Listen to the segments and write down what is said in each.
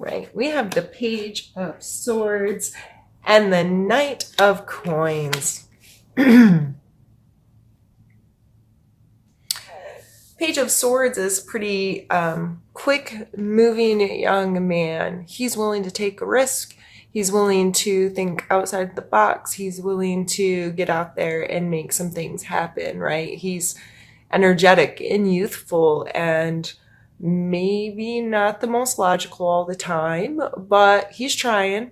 right, we have the Page of Swords and the Knight of Coins. Page of Swords is pretty quick moving young man. He's willing to take a risk. He's willing to think outside the box. He's willing to get out there and make some things happen, right? He's energetic and youthful and maybe not the most logical all the time, but he's trying.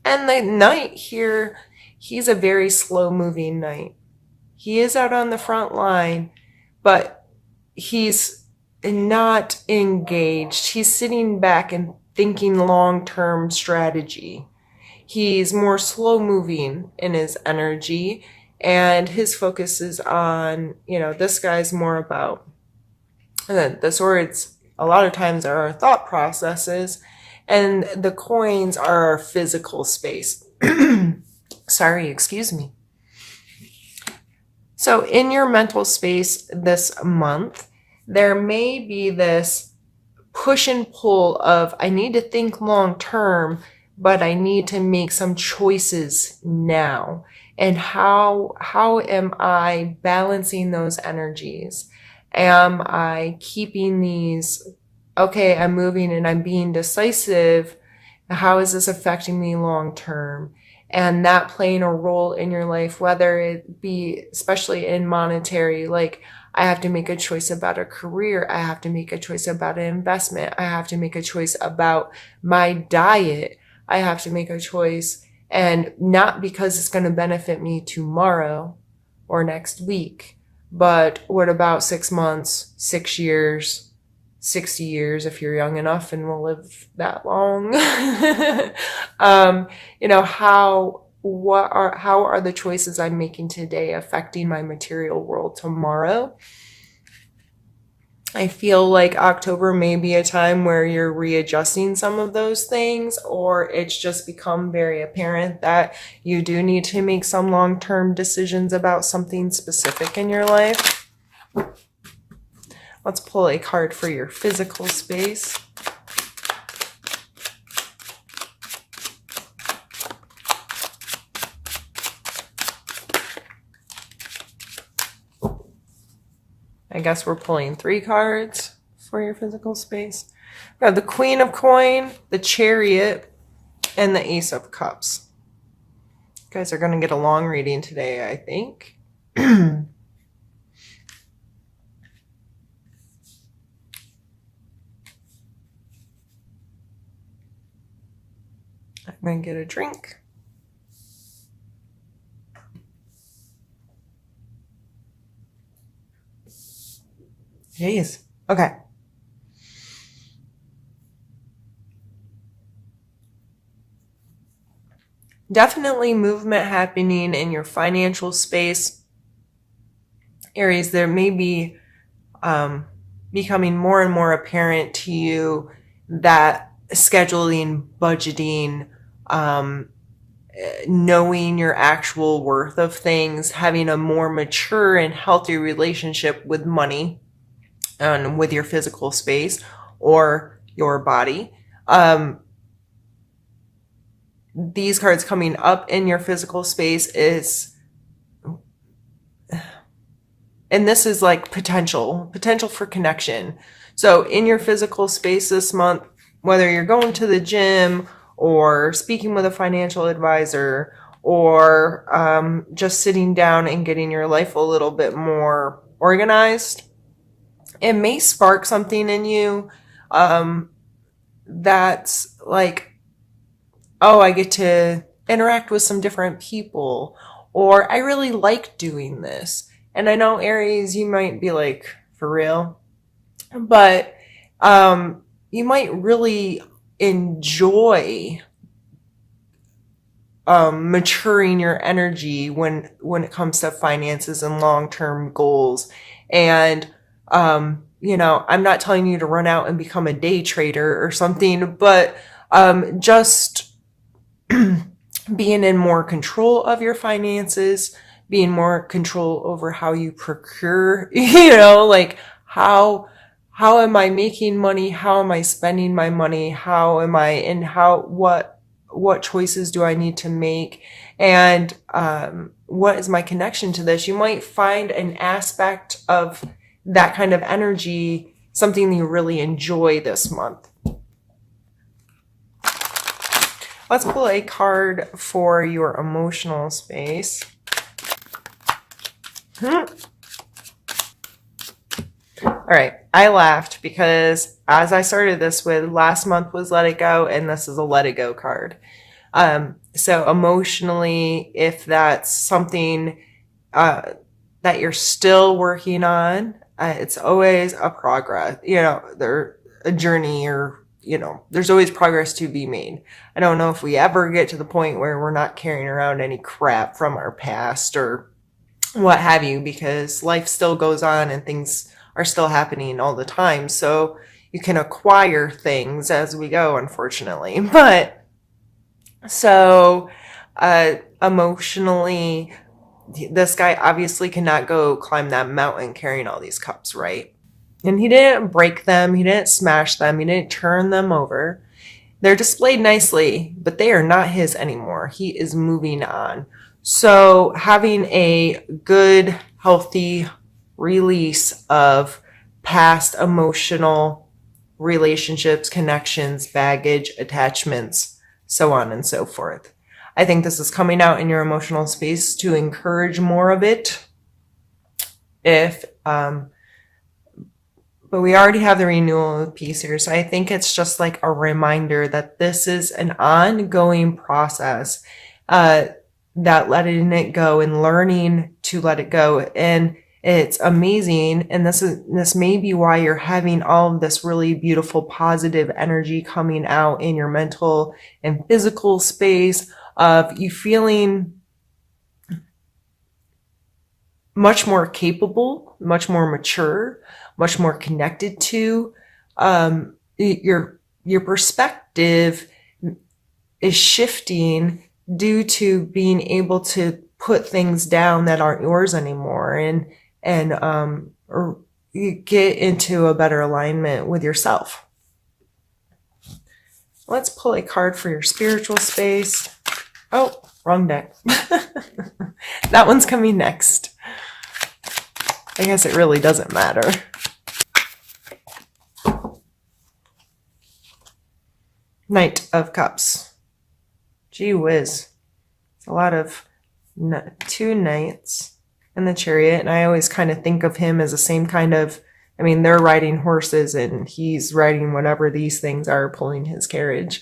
And the knight here, he's a very slow moving knight. He is out on the front line, but he's not engaged. He's sitting back and thinking long-term strategy. He's more slow moving in his energy, and his focus is on, this guy's more about, and then the swords a lot of times are our thought processes, and the coins are our physical space. Sorry, excuse me. So in your mental space this month, there may be this push and pull of, I need to think long term, but I need to make some choices now. And how am I balancing those energies? Am I keeping these, okay, I'm moving and I'm being decisive. How is this affecting me long term? And that playing a role in your life, whether it be especially in monetary, like I have to make a choice about a career. I have to make a choice about an investment. I have to make a choice about my diet. I have to make a choice, and not because it's going to benefit me tomorrow or next week, but what about 6 months, 6 years, 60 years if you're young enough and will live that long? How are the choices I'm making today affecting my material world tomorrow? I feel like October may be a time where you're readjusting some of those things, or it's just become very apparent that you do need to make some long-term decisions about something specific in your life. Let's pull a card for your physical space. I guess we're pulling 3 cards for your physical space. We have the Queen of Coin, the Chariot, and the Ace of Cups. You guys are going to get a long reading today, I think. I'm going to get a drink. Jeez. Okay. Definitely movement happening in your financial space. Aries, there may be becoming more and more apparent to you that scheduling, budgeting, knowing your actual worth of things, having a more mature and healthy relationship with money and with your physical space or your body. These cards coming up in your physical space is, and this is like potential for connection. So in your physical space this month, whether you're going to the gym or speaking with a financial advisor or just sitting down and getting your life a little bit more organized, it may spark something in you that's like, oh, I get to interact with some different people, or I really like doing this. And I know, Aries, you might be like, for real? But you might really enjoy maturing your energy when it comes to finances and long-term goals. And I'm not telling you to run out and become a day trader or something, but just being in more control of your finances, being more control over how you procure, like how how am I making money? How am I spending my money? How am I, and what choices do I need to make? And what is my connection to this? You might find an aspect of that kind of energy, something that you really enjoy this month. Let's pull a card for your emotional space. All right, I laughed because as I started this with, last month was Let It Go, and this is a Let It Go card. So emotionally, if that's something that you're still working on, it's always a progress, a journey, or, there's always progress to be made. I don't know if we ever get to the point where we're not carrying around any crap from our past or what have you, because life still goes on and things are still happening all the time. So you can acquire things as we go, unfortunately. But so emotionally, this guy obviously cannot go climb that mountain carrying all these cups, right? And he didn't break them, he didn't smash them, he didn't turn them over. They're displayed nicely, but they are not his anymore. He is moving on. So having a good, healthy release of past emotional relationships, connections, baggage, attachments, so on and so forth. I think this is coming out in your emotional space to encourage more of it. But we already have the renewal of peace here. So I think it's just like a reminder that this is an ongoing process, that letting it go and learning to let it go. And it's amazing. And this may be why you're having all of this really beautiful, positive energy coming out in your mental and physical space, of you feeling much more capable, much more mature, much more connected to. Your perspective is shifting due to being able to put things down that aren't yours anymore, and you get into a better alignment with yourself. Let's pull a card for your spiritual space. Oh, wrong deck. That one's coming next. I guess it really doesn't matter. Knight of Cups. Gee whiz. It's a lot of two knights in the Chariot, and I always kind of think of him as the same kind of, they're riding horses and he's riding whatever these things are, pulling his carriage,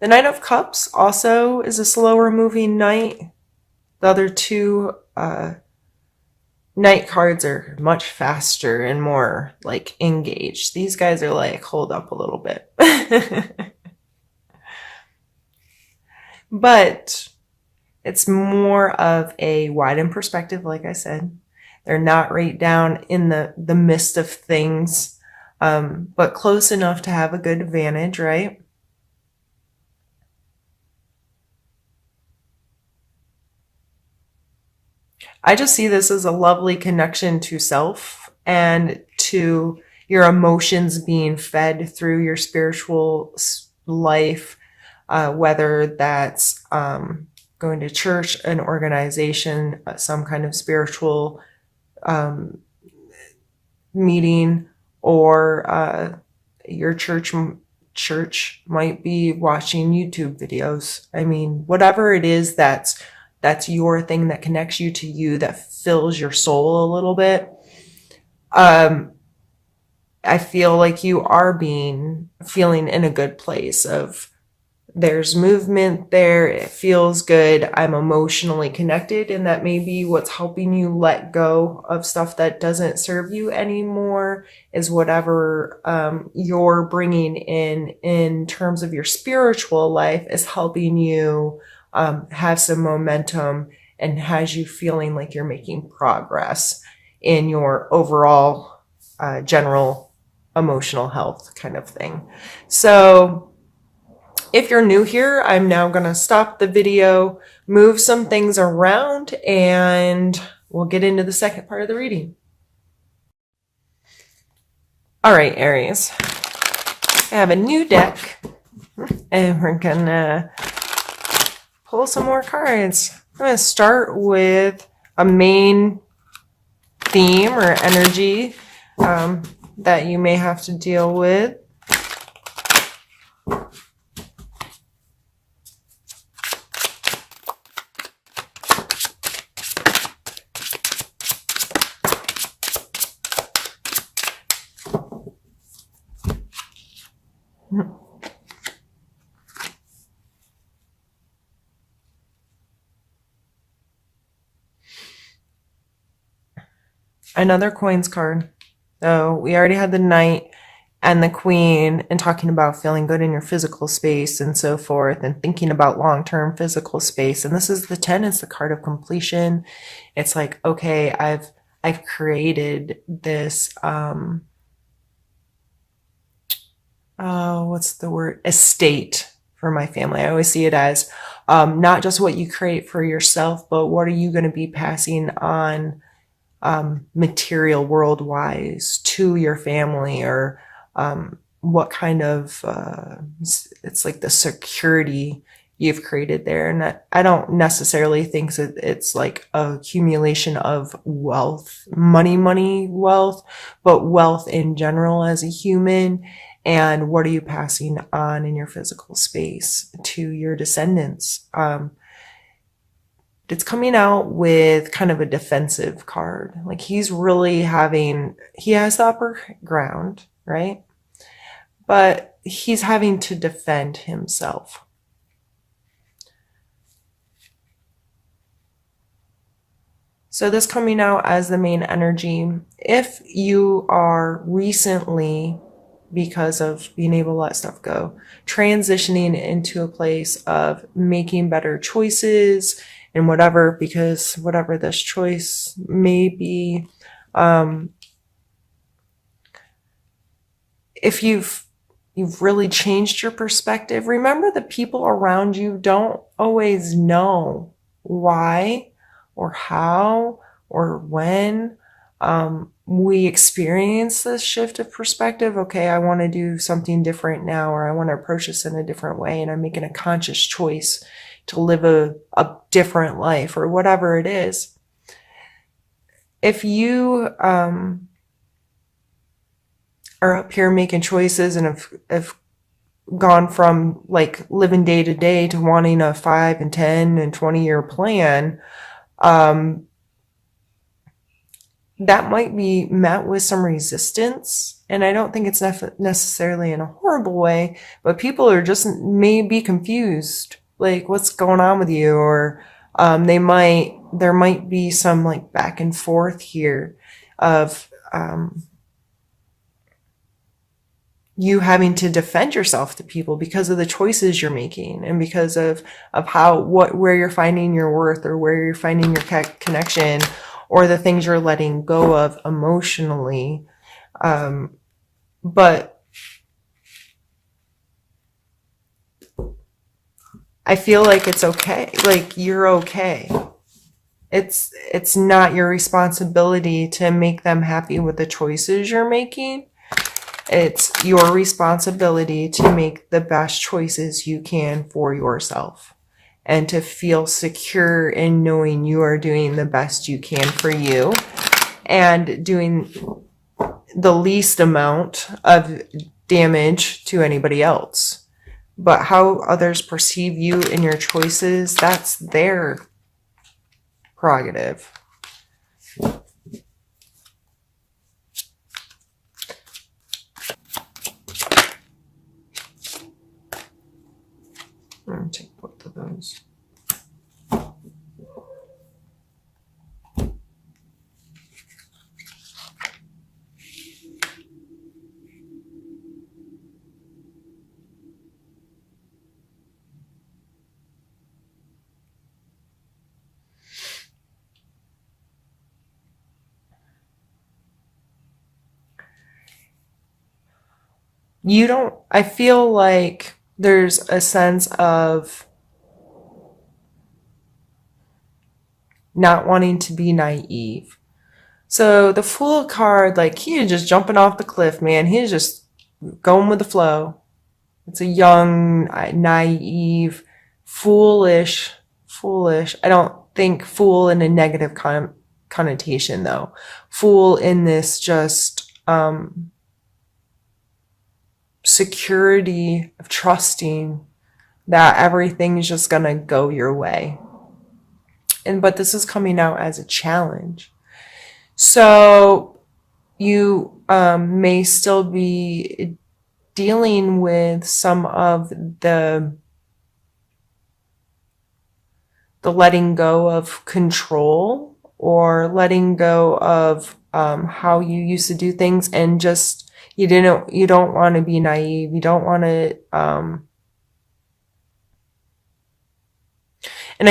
The Knight of Cups also is a slower moving knight. The other two knight cards are much faster and more like engaged. These guys are like, hold up a little bit. But it's more of a widened perspective, like I said. They're not right down in the midst of things, but close enough to have a good vantage, right? I just see this as a lovely connection to self and to your emotions being fed through your spiritual life, whether that's going to church, an organization, some kind of spiritual meeting, or your church might be watching YouTube videos. Whatever it is that's your thing that connects you to you, that fills your soul a little bit. I feel like you are feeling in a good place of, there's movement there. It feels good. I'm emotionally connected, and that may be what's helping you let go of stuff that doesn't serve you anymore, is whatever you're bringing in terms of your spiritual life is helping you have some momentum and has you feeling like you're making progress in your overall general emotional health kind of thing. So if you're new here, I'm now going to stop the video, move some things around, and we'll get into the second part of the reading. All right, Aries. I have a new deck, and we're gonna pull some more cards. I'm gonna start with a main theme or energy that you may have to deal with. Another coins card. So we already had the Knight and the Queen, and talking about feeling good in your physical space and so forth, and thinking about long-term physical space. And this is the 10. It's the card of completion. It's like, okay, I've created this what's the word? Estate for my family. I always see it as not just what you create for yourself, but what are you going to be passing on material world wise to your family, or what kind of it's like the security you've created there. And I don't necessarily think that it's like a accumulation of wealth, money wealth, but wealth in general as a human. And what are you passing on in your physical space to your descendants? It's coming out with kind of a defensive card. Like he has the upper ground, right? But he's having to defend himself. So this coming out as the main energy, if you are recently, because of being able to let stuff go, transitioning into a place of making better choices and whatever, because whatever this choice may be, if you've really changed your perspective, remember the people around you don't always know why or how or when we experience this shift of perspective. Okay, I want to do something different now, or I want to approach this in a different way, and I'm making a conscious choice to live a different life, or whatever it is. If you are up here making choices and have gone from like living day to day to wanting a 5 and 10 and 20-year plan, that might be met with some resistance. And I don't think it's necessarily in a horrible way, but people are just may be confused, like what's going on with you, or there might be some like back and forth here of you having to defend yourself to people because of the choices you're making, and because of where you're finding your worth, or where you're finding your connection, or the things you're letting go of emotionally. But I feel like it's okay. Like you're okay. It's not your responsibility to make them happy with the choices you're making. It's your responsibility to make the best choices you can for yourself, and to feel secure in knowing you are doing the best you can for you, and doing the least amount of damage to anybody else. But how others perceive you and your choices, that's their prerogative. I'm going to take both of those. I feel like there's a sense of not wanting to be naive. So the Fool card, like, he is just jumping off the cliff, man. He is just going with the flow. It's a young, naive, foolish. I don't think fool in a negative connotation, though. Fool in this just security of trusting that everything's just gonna go your way. But this is coming out as a challenge. So you may still be dealing with some of the letting go of control, or letting go of how you used to do things, and just you don't want to be naive. You don't want to and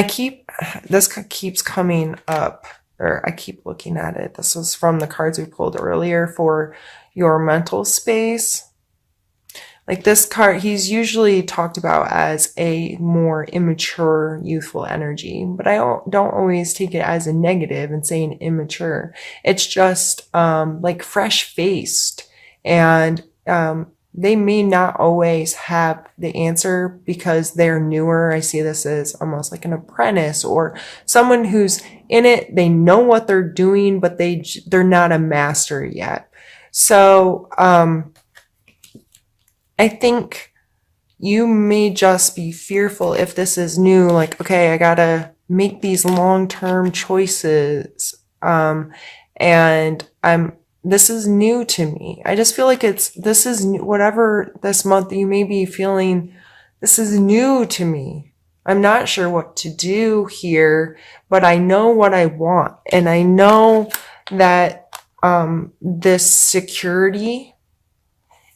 this keeps coming up, or I keep looking at it. This was from the cards we pulled earlier for your mental space. Like, this card, he's usually talked about as a more immature, youthful energy, but I don't always take it as a negative and saying immature. It's just like fresh-faced, and they may not always have the answer because they're newer. I see this as almost like an apprentice, or someone who's in it. They know what they're doing, but they're not a master yet. So I think you may just be fearful if this is new, like, okay, I gotta make these long-term choices. And this is new to me. I just feel like this is new, whatever this month you may be feeling, this is new to me. I'm not sure what to do here, but I know what I want. And I know that this security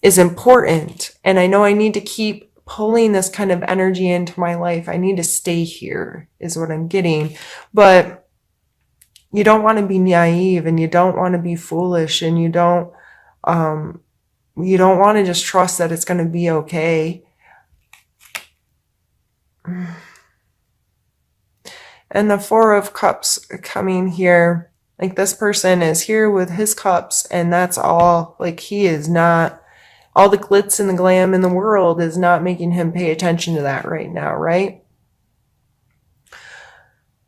is important. And I know I need to keep pulling this kind of energy into my life. I need to stay here, is what I'm getting. But you don't want to be naive, and you don't want to be foolish, and you don't want to just trust that it's going to be okay. And the Four of Cups coming here, like, this person is here with his cups, and that's all. Like, he is not, all the glitz and the glam in the world is not making him pay attention to that right now, right?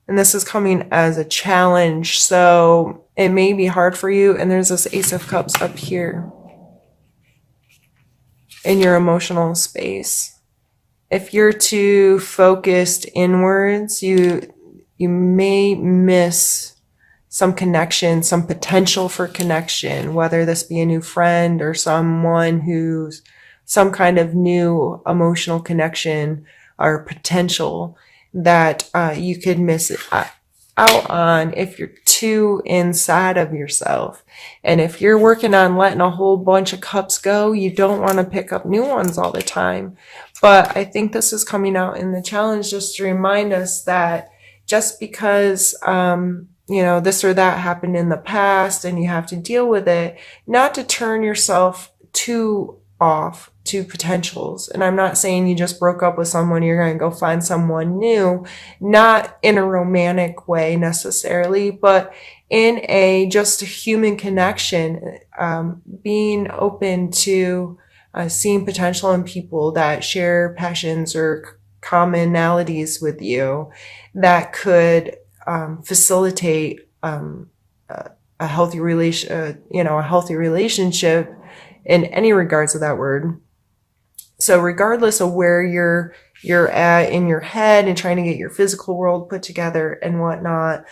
And this is coming as a challenge, so it may be hard for you. And there's this Ace of Cups up here in your emotional space. If you're too focused inwards, you may miss some connection, some potential for connection, whether this be a new friend or someone who's some kind of new emotional connection or potential that you could miss out on if you're too inside of yourself. And if you're working on letting a whole bunch of cups go, you don't want to pick up new ones all the time. But I think this is coming out in the challenge just to remind us that just because this or that happened in the past and you have to deal with it, not to turn yourself too off to potentials. And I'm not saying you just broke up with someone, you're going to go find someone new, not in a romantic way necessarily, but in just a human connection, being open to seeing potential in people that share passions or commonalities with you that could facilitate a healthy relationship in any regards of that word. So regardless of where you're at in your head and trying to get your physical world put together and whatnot,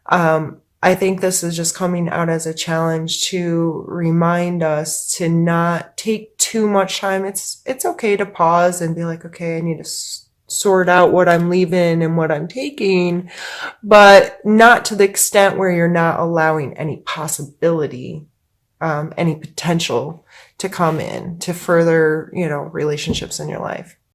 I think this is just coming out as a challenge to remind us to not take too much time. It's okay to pause and be like, okay, I need to sort out what I'm leaving and what I'm taking, but not to the extent where you're not allowing any possibility, any potential to come in to further, relationships in your life.